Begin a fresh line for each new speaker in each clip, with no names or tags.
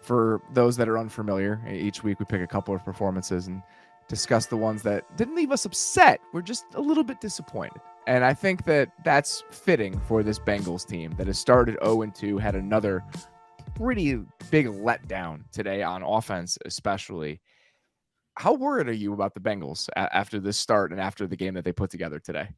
For those that are unfamiliar, each week we pick a couple of performances and discuss the ones that didn't leave us upset. We're just a little bit disappointed. And I think that that's fitting for this Bengals team that has started 0-2, had another pretty big letdown today on offense, especially. How worried are you about the Bengals after this start and after the game that they put together today?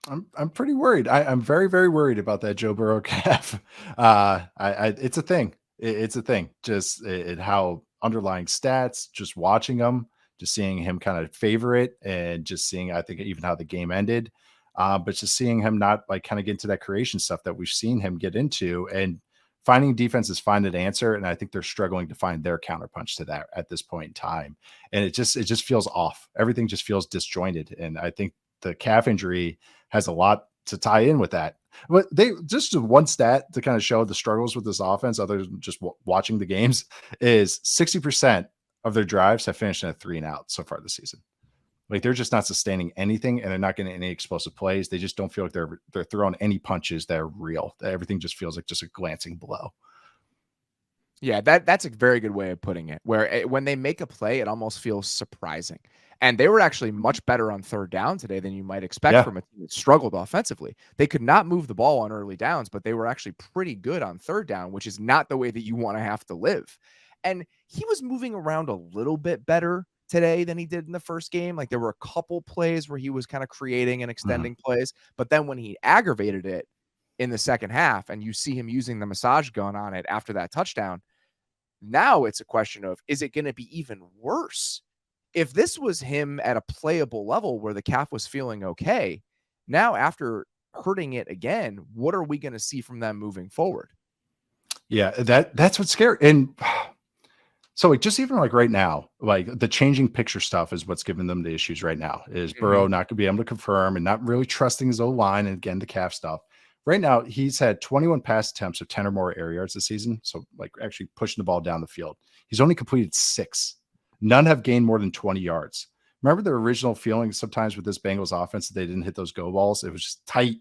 I'm pretty worried. I'm very, very worried about that Joe Burrow calf. It's a thing. It's a thing. Just how underlying stats, just watching him, just seeing him kind of favor it, and just seeing, I think, even how the game ended. But just seeing him not like kind of get into that creation stuff that we've seen him get into, and finding defenses find an answer. And I think they're struggling to find their counterpunch to that at this point in time. And it just feels off. Everything just feels disjointed. And I think the calf injury has a lot to tie in with that. But they just one stat to kind of show the struggles with this offense, other than just watching the games, is 60% of their drives have finished in a 3-and-out so far this season. Like they're just not sustaining anything, and they're not getting any explosive plays. They just don't feel like they're throwing any punches that are real. Everything just feels like just a glancing blow.
Yeah, that's a very good way of putting it, where when they make a play, it almost feels surprising. And they were actually much better on third down today than you might expect
Yeah.
from a team that struggled offensively. They could not move the ball on early downs, but they were actually pretty good on third down, which is not the way that you want to have to live. And he was moving around a little bit better today than he did in the first game. Like there were a couple plays where he was kind of creating and
Mhm.
extending plays, but then when he aggravated it in the second half and you see him using the massage gun on it after that touchdown, now it's a question of, is it going to be even worse? If this was him at a playable level where the calf was feeling okay, now after hurting it again, what are we going to see from them moving forward?
Yeah, that's what's scary. And so like just even like right now, like the changing picture stuff is what's giving them the issues right now. Is
Mhm.
Burrow not gonna be able to confirm and not really trusting his own line, and again the calf stuff. Right now, he's had 21 pass attempts of 10 or more air yards this season. So like actually pushing the ball down the field. He's only completed 6. None have gained more than 20 yards. Remember the original feeling sometimes with this Bengals offense that they didn't hit those go balls? It was just tight.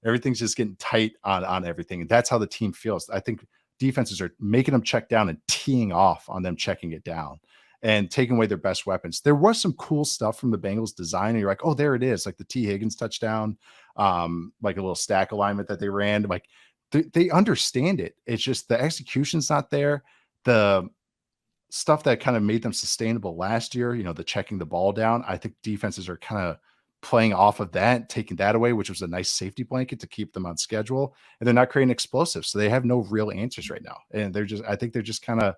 Everything's just getting tight on everything. And that's how the team feels. I think defenses are making them check down and teeing off on them checking it down and taking away their best weapons. There was some cool stuff from the Bengals design. And you're like, oh, there it is. Like the T. Higgins touchdown, like a little stack alignment that they ran. Like they understand it. It's just the execution's not there. The stuff that kind of made them sustainable last year, the checking the ball down, I think defenses are kind of playing off of that, taking that away, which was a nice safety blanket to keep them on schedule. And they're not creating explosives. So they have no real answers right now. And I think they're just kind of,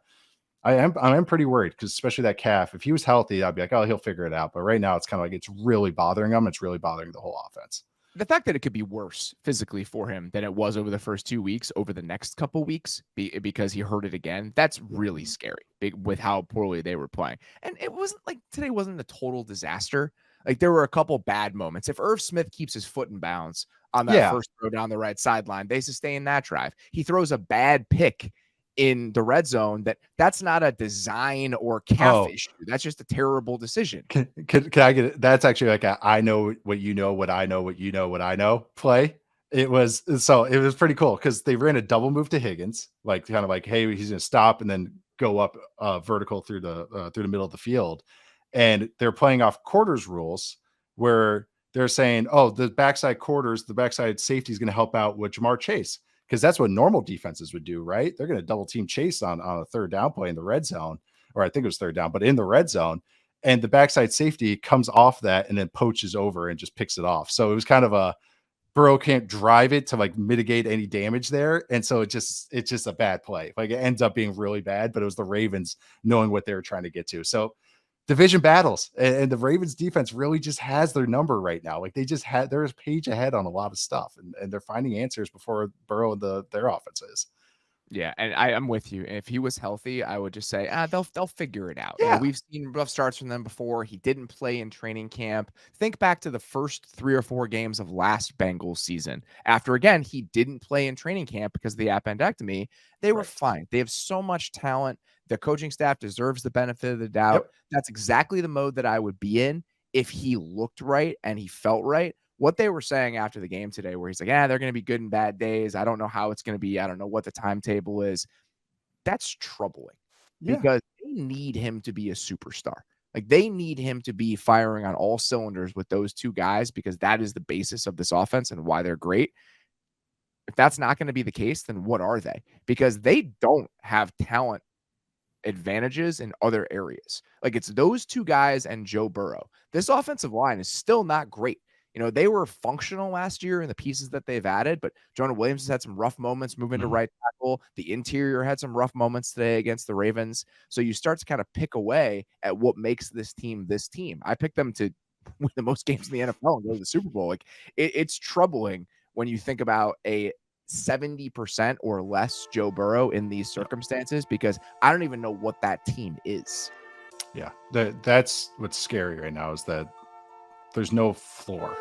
I am pretty worried because especially that calf, if he was healthy, I'd be like, oh, he'll figure it out. But right now it's kind of like, it's really bothering him. It's really bothering the whole offense.
The fact that it could be worse physically for him than it was over the first 2 weeks, over the next couple weeks, because he hurt it again, that's really scary with how poorly they were playing. And it wasn't like today wasn't a total disaster. Like there were a couple bad moments. If Irv Smith keeps his foot in bounds on that
Yeah.
first throw down the right sideline, they sustain that drive. He throws a bad pick in the red zone that's not a design or calf
Oh,
issue. That's just a terrible decision.
can I get it? That's actually like I know what you know, what I know, what you know, what I know play. It was pretty cool because they ran a double move to Higgins, like kind of like, hey, he's gonna stop and then go up vertical through the middle of the field. And they're playing off quarters rules where they're saying, oh, the backside quarters, the backside safety is going to help out with Jamar Chase because that's what normal defenses would do, right? They're going to double team Chase on a third down play in the red zone, or I think it was third down, but in the red zone. And the backside safety comes off that and then poaches over and just picks it off. So it was kind of a Burrow can't drive it to like mitigate any damage there. And so it's just a bad play. Like it ends up being really bad, but it was the Ravens knowing what they were trying to get to. So division battles and the Ravens defense really just has their number right now. Like they're a page ahead on a lot of stuff and they're finding answers before Burrow and their offense is.
Yeah, and I'm with you. If he was healthy, I would just say, they'll figure it out.
Yeah.
We've seen rough starts from them before. He didn't play in training camp. Think back to the first 3 or 4 games of last Bengals season. After again, he didn't play in training camp because of the appendectomy. They were
Right.
fine. They have so much talent. The coaching staff deserves the benefit of the doubt.
Yep.
That's exactly the mode that I would be in if he looked right and he felt right. What they were saying after the game today, where he's like, they're going to be good and bad days. I don't know how it's going to be. I don't know what the timetable is. That's troubling.
Yeah.
because they need him to be a superstar. Like they need him to be firing on all cylinders with those two guys because that is the basis of this offense and why they're great. If that's not going to be the case, then what are they? Because they don't have talent advantages in other areas. Like it's those two guys and Joe Burrow. This offensive line is still not great. They were functional last year in the pieces that they've added, but Jonah Williams has had some rough moments moving to right tackle. The interior had some rough moments today against the Ravens. So you start to kind of pick away at what makes this team this team. I picked them to win the most games in the NFL and go to the Super Bowl. Like it's troubling when you think about a 70% or less Joe Burrow in these circumstances because I don't even know what that team is.
Yeah, that's what's scary right now is that there's no floor.